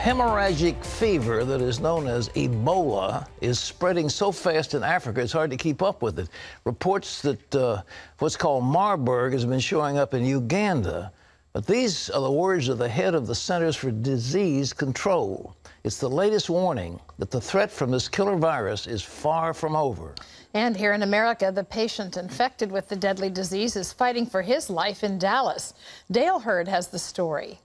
hemorrhagic fever that is known as Ebola is spreading so fast in Africa, it's hard to keep up with it. Reports that what's called Marburg has been showing up in Uganda. But these are the words of the head of the Centers for Disease Control. It's the latest warning that the threat from this killer virus is far from over. And here in America, the patient infected with the deadly disease is fighting for his life in Dallas. Dale Hurd has the story.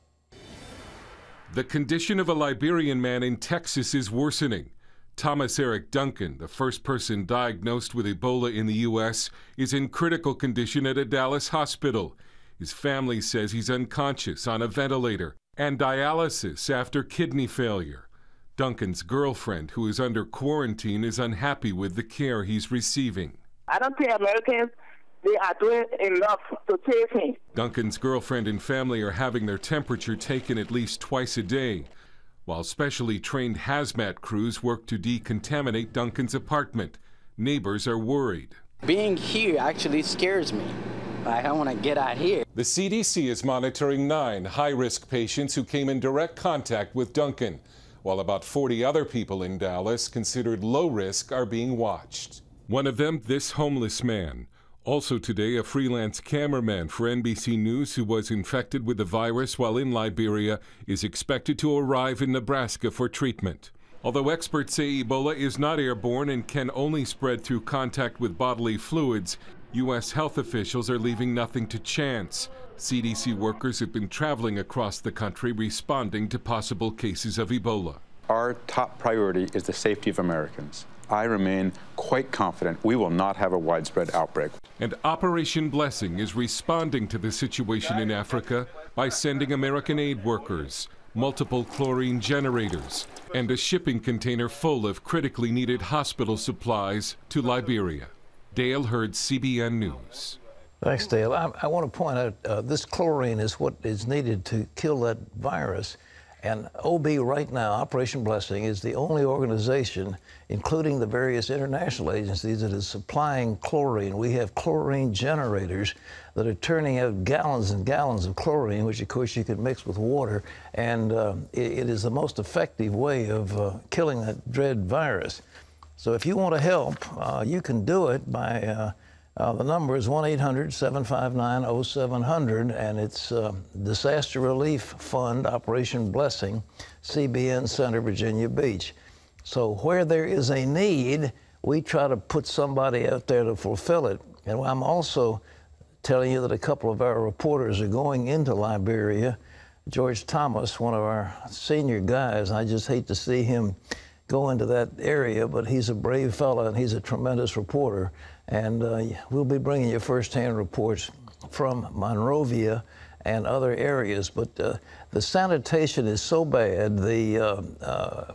The condition of a Liberian man in Texas is worsening. Thomas Eric Duncan, the first person diagnosed with Ebola in the U.S., is in critical condition at a Dallas hospital. His family says he's unconscious on a ventilator and dialysis after kidney failure. Duncan's girlfriend, who is under quarantine, is unhappy with the care he's receiving. I don't think Americans, they are doing enough to take him. Duncan's girlfriend and family are having their temperature taken at least twice a day, while specially trained hazmat crews work to decontaminate Duncan's apartment. Neighbors are worried. Being here actually scares me. I want to get out here. The CDC is monitoring 9 high-risk patients who came in direct contact with Duncan, while about 40 other people in Dallas considered low risk are being watched. One of them, this homeless man. Also today, a freelance cameraman for NBC News who was infected with the virus while in Liberia is expected to arrive in Nebraska for treatment. Although experts say Ebola is not airborne and can only spread through contact with bodily fluids, U.S. health officials are leaving nothing to chance. CDC workers have been traveling across the country responding to possible cases of Ebola. Our top priority is the safety of Americans. I remain quite confident we will not have a widespread outbreak. And Operation Blessing is responding to the situation in Africa by sending American aid workers, multiple chlorine generators, and a shipping container full of critically needed hospital supplies to Liberia. Dale Hurd, CBN News. Thanks, Dale. I want to point out this chlorine is what is needed to kill that virus. And OB right now, Operation Blessing, is the only organization, including the various international agencies, that is supplying chlorine. We have chlorine generators that are turning out gallons and gallons of chlorine, which, of course, you can mix with water. And it is the most effective way of killing that dread virus. So if you want to help, you can do it by, the number is 1-800-759-0700, and it's Disaster Relief Fund, Operation Blessing, CBN Center, Virginia Beach. So where there is a need, we try to put somebody out there to fulfill it. And I'm also telling you that a couple of our reporters are going into Liberia. George Thomas, one of our senior guys, I just hate to see him go into that area, but he's a brave fellow and he's a tremendous reporter. And we'll be bringing you first-hand reports from Monrovia and other areas. But the sanitation is so bad, the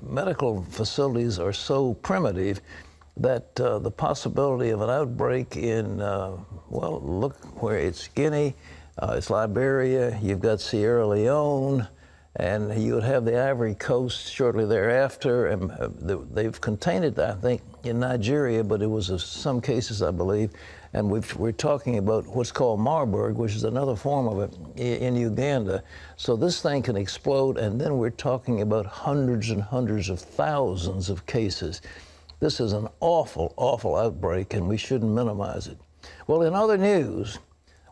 medical facilities are so primitive that the possibility of an outbreak in, well, look where it's Guinea, it's Liberia, you've got Sierra Leone, and you would have the Ivory Coast shortly thereafter. And they've contained it, I think, in Nigeria, but it was some cases, I believe. And we're talking about what's called Marburg, which is another form of it in Uganda. So this thing can explode, and then we're talking about hundreds and hundreds of thousands of cases. This is an awful, awful outbreak, and we shouldn't minimize it. Well, in other news,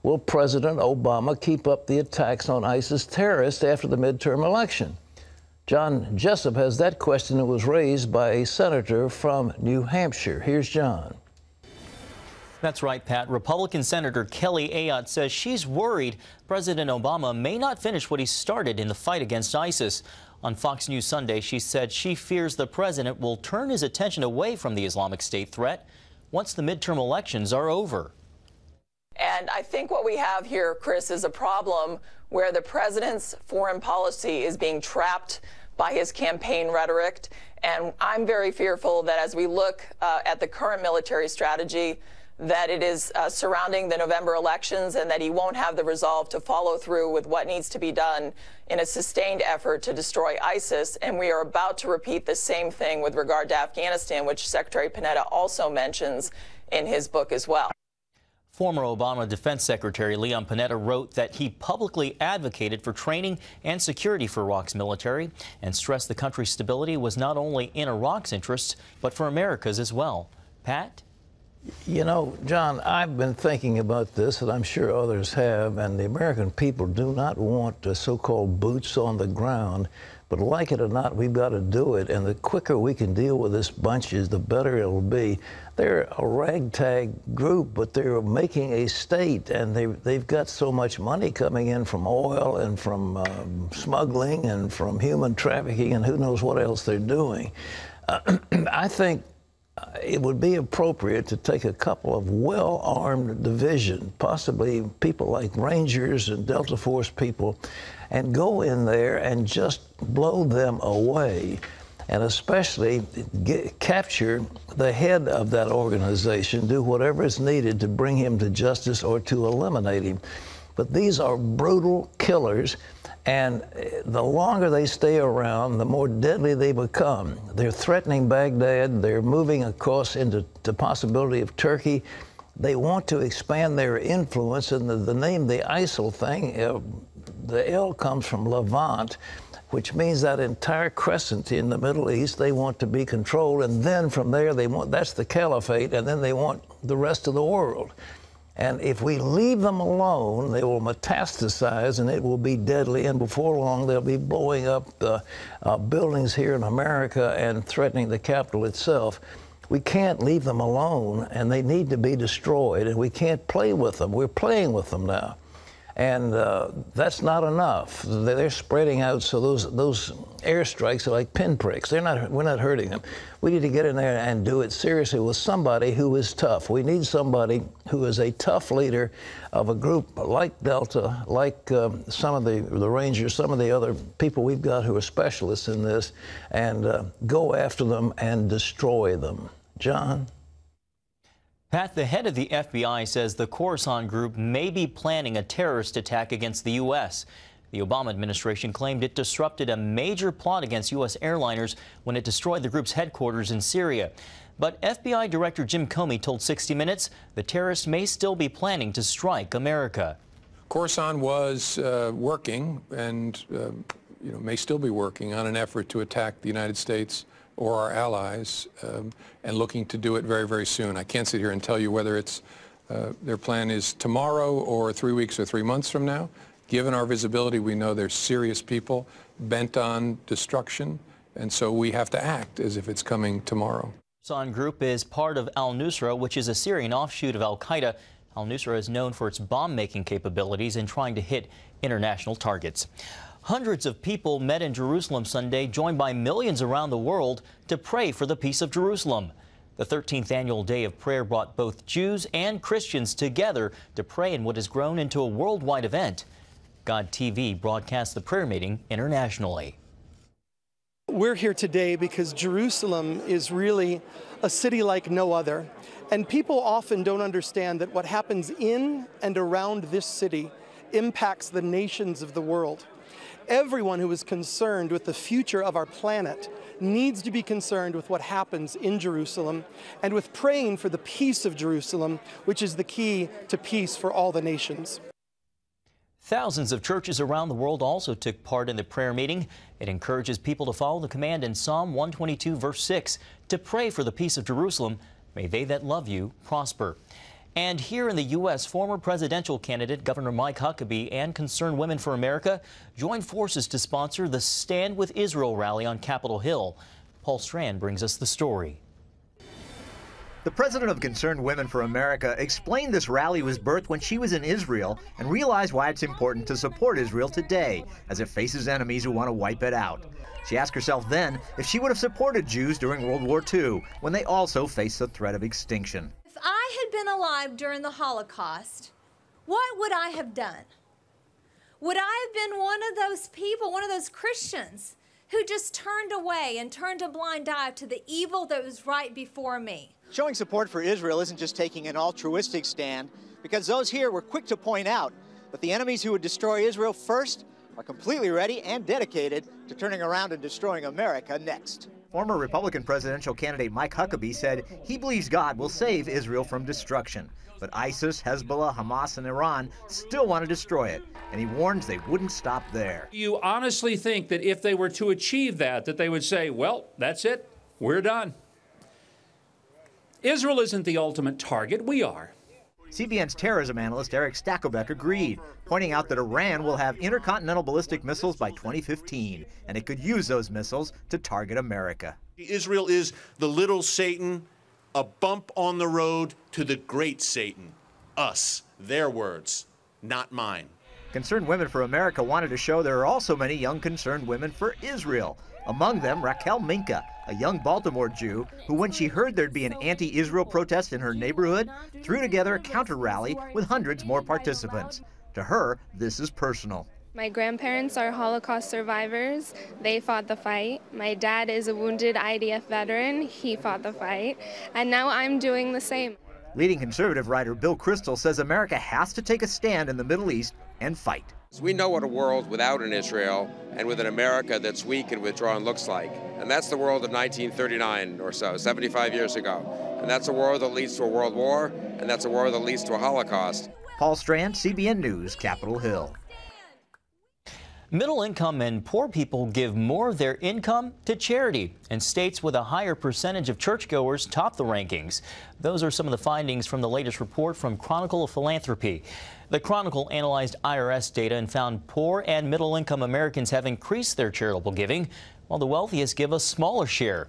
will President Obama keep up the attacks on ISIS terrorists after the midterm election? John Jessup has that question that was raised by a senator from New Hampshire. Here's John. That's right, Pat. Republican Senator Kelly Ayotte says she's worried President Obama may not finish what he started in the fight against ISIS. On Fox News Sunday, she said she fears the president will turn his attention away from the Islamic State threat once the midterm elections are over. And I think what we have here, Chris, is a problem where the president's foreign policy is being trapped by his campaign rhetoric. And I'm very fearful that as we look at the current military strategy, that it is surrounding the November elections and that he won't have the resolve to follow through with what needs to be done in a sustained effort to destroy ISIS. And we are about to repeat the same thing with regard to Afghanistan, which Secretary Panetta also mentions in his book as well. Former Obama Defense Secretary Leon Panetta wrote that he publicly advocated for training and security for Iraq's military and stressed the country's stability was not only in Iraq's interests, but for America's as well. Pat? You know, John, I've been thinking about this, and I'm sure others have, and the American people do not want the so-called boots on the ground. But like it or not, we've got to do it. And the quicker we can deal with this bunch, the better it'll be. They're a ragtag group, but they're making a state, and they've got so much money coming in from oil and from smuggling and from human trafficking and who knows what else they're doing. I think it would be appropriate to take a couple of well-armed divisions, possibly people like Rangers and Delta Force people, and go in there and just blow them away, and especially capture the head of that organization, do whatever is needed to bring him to justice or to eliminate him. But these are brutal killers, and the longer they stay around, the more deadly they become. They're threatening Baghdad. They're moving across into the possibility of Turkey. They want to expand their influence, and the name, the ISIL thing, the L comes from Levant, which means that entire crescent in the Middle East they want to be controlled, and then from there that's the caliphate, and then they want the rest of the world. And if we leave them alone, they will metastasize, and it will be deadly, and before long they'll be blowing up buildings here in America and threatening the Capitol itself. We can't leave them alone, and they need to be destroyed, and we can't play with them. We're playing with them now. And that's not enough. They're spreading out, so those airstrikes are like pinpricks. We're not hurting them. We need to get in there and do it seriously with somebody who is tough. We need somebody who is a tough leader of a group like Delta, like some of the Rangers, some of the other people we've got who are specialists in this, and go after them and destroy them. John? Pat, the head of the FBI says the Khorasan group may be planning a terrorist attack against the U.S. The Obama administration claimed it disrupted a major plot against U.S. airliners when it destroyed the group's headquarters in Syria. But FBI Director Jim Comey told 60 Minutes the terrorists may still be planning to strike America. Khorasan was working and may still be working on an effort to attack the United States or our allies, and looking to do it very, very soon. I can't sit here and tell you whether it's their plan is tomorrow or 3 weeks or 3 months from now. Given our visibility, we know they're serious people bent on destruction, and so we have to act as if it's coming tomorrow. The Khorasan group is part of al-Nusra, which is a Syrian offshoot of al-Qaeda. Al-Nusra is known for its bomb-making capabilities and trying to hit international targets. Hundreds of people met in Jerusalem Sunday, joined by millions around the world to pray for the peace of Jerusalem. The 13th annual day of prayer brought both Jews and Christians together to pray in what has grown into a worldwide event. God TV broadcasts the prayer meeting internationally. We're here today because Jerusalem is really a city like no other. And people often don't understand that what happens in and around this city impacts the nations of the world. Everyone who is concerned with the future of our planet needs to be concerned with what happens in Jerusalem and with praying for the peace of Jerusalem, which is the key to peace for all the nations. Thousands of churches around the world also took part in the prayer meeting. It encourages people to follow the command in Psalm 122, verse 6, to pray for the peace of Jerusalem. May they that love you prosper. And here in the U.S., former presidential candidate Governor Mike Huckabee and Concerned Women for America joined forces to sponsor the Stand with Israel rally on Capitol Hill. Paul Strand brings us the story. The president of Concerned Women for America explained this rally was birthed when she was in Israel and realized why it's important to support Israel today as it faces enemies who want to wipe it out. She asked herself then if she would have supported Jews during World War II when they also faced the threat of extinction. If I had been alive during the Holocaust, what would I have done? Would I have been one of those people, one of those Christians who just turned away and turned a blind eye to the evil that was right before me? Showing support for Israel isn't just taking an altruistic stand, because those here were quick to point out that the enemies who would destroy Israel first are completely ready and dedicated to turning around and destroying America next. Former Republican presidential candidate Mike Huckabee said he believes God will save Israel from destruction. But ISIS, Hezbollah, Hamas, and Iran still want to destroy it, and he warns they wouldn't stop there. You honestly think that if they were to achieve that they would say, well, that's it, we're done? Israel isn't the ultimate target, we are. CBN's terrorism analyst Eric Stakelbeck agreed, pointing out that Iran will have intercontinental ballistic missiles by 2015, and it could use those missiles to target America. Israel is the little Satan, a bump on the road to the great Satan. Us, their words, not mine. Concerned Women for America wanted to show there are also many young concerned women for Israel. Among them, Raquel Minka, a young Baltimore Jew who, when she heard there'd be an anti-Israel protest in her neighborhood, threw together a counter-rally with hundreds more participants. To her, this is personal. My grandparents are Holocaust survivors. They fought the fight. My dad is a wounded IDF veteran. He fought the fight. And now I'm doing the same. Leading conservative writer Bill Kristol says America has to take a stand in the Middle East and fight. We know what a world without an Israel and with an America that's weak and withdrawn looks like. And that's the world of 1939 or so, 75 years ago. And that's a world that leads to a world war, and that's a world that leads to a Holocaust. Paul Strand, CBN News, Capitol Hill. Middle-income and poor people give more of their income to charity, and states with a higher percentage of churchgoers top the rankings. Those are some of the findings from the latest report from Chronicle of Philanthropy. The Chronicle analyzed IRS data and found poor and middle-income Americans have increased their charitable giving, while the wealthiest give a smaller share.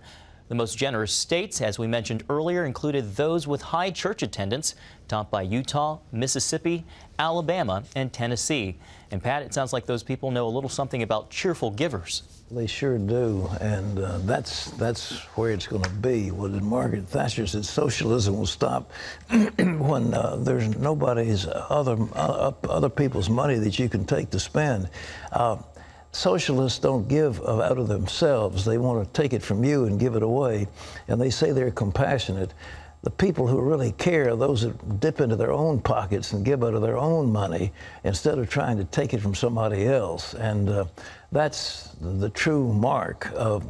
The most generous states, as we mentioned earlier, included those with high church attendance, topped by Utah, Mississippi, Alabama, and Tennessee. And Pat, it sounds like those people know a little something about cheerful givers. They sure do, and that's where it's going to be. What did Margaret Thatcher said? Socialism will stop when there's nobody's other people's money that you can take to spend. Socialists don't give out of themselves. They want to take it from you and give it away, and they say they're compassionate. The people who really care are those that dip into their own pockets and give out of their own money instead of trying to take it from somebody else. And that's the true mark of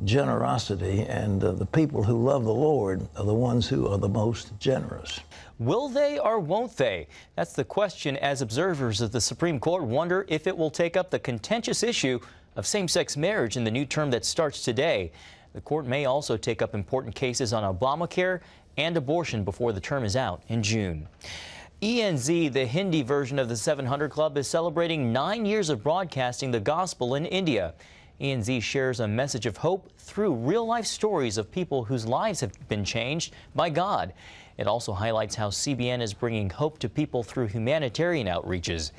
generosity, and the people who love the Lord are the ones who are the most generous. Will they or won't they? That's the question as observers of the Supreme Court wonder if it will take up the contentious issue of same-sex marriage in the new term that starts today. The court may also take up important cases on Obamacare and abortion before the term is out in June. ENZ, the Hindi version of the 700 Club, is celebrating 9 years of broadcasting the gospel in India. ENZ shares a message of hope through real-life stories of people whose lives have been changed by God. It also highlights how CBN is bringing hope to people through humanitarian outreaches.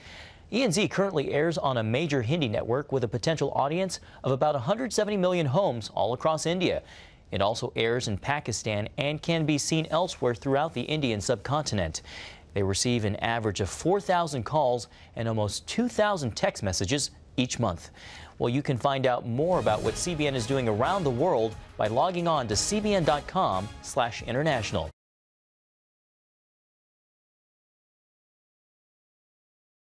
ENZ currently airs on a major Hindi network with a potential audience of about 170 million homes all across India. It also airs in Pakistan and can be seen elsewhere throughout the Indian subcontinent. They receive an average of 4,000 calls and almost 2,000 text messages each month. Well, you can find out more about what CBN is doing around the world by logging on to cbn.com/international.